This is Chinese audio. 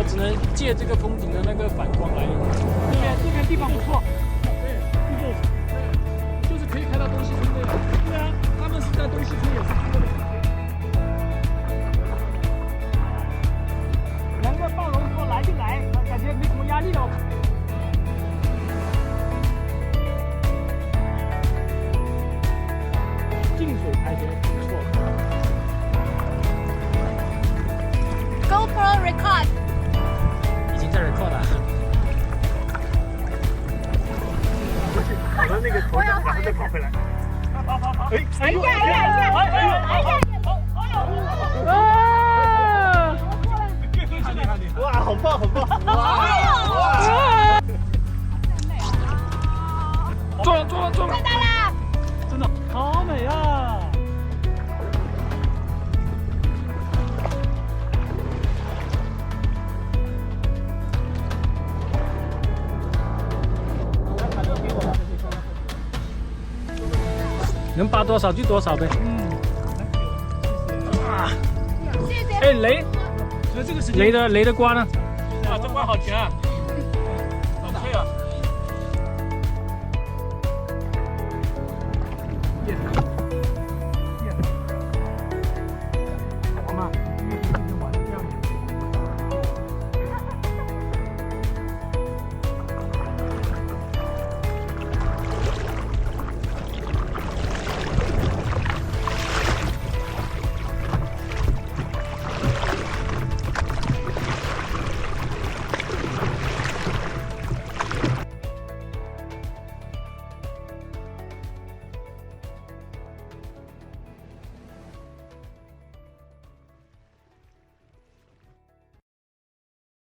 我只能借这个风景的那个反光来。这边地方不错。对，就是可以开到东西村的。对啊，他们是在东西村也是住的。能够到龙说来就来，感觉没什么压力了。近水拍天，不错。GoPro record。已经在 record 了。跑到那个头上，然后再跑回来。跑！哎呀！哇，好棒！哇！撞了！看到了，真的好美啊！能拔多少就多少呗。谢谢。哎，雷所以这个时间雷的瓜呢？哇，这瓜好甜啊！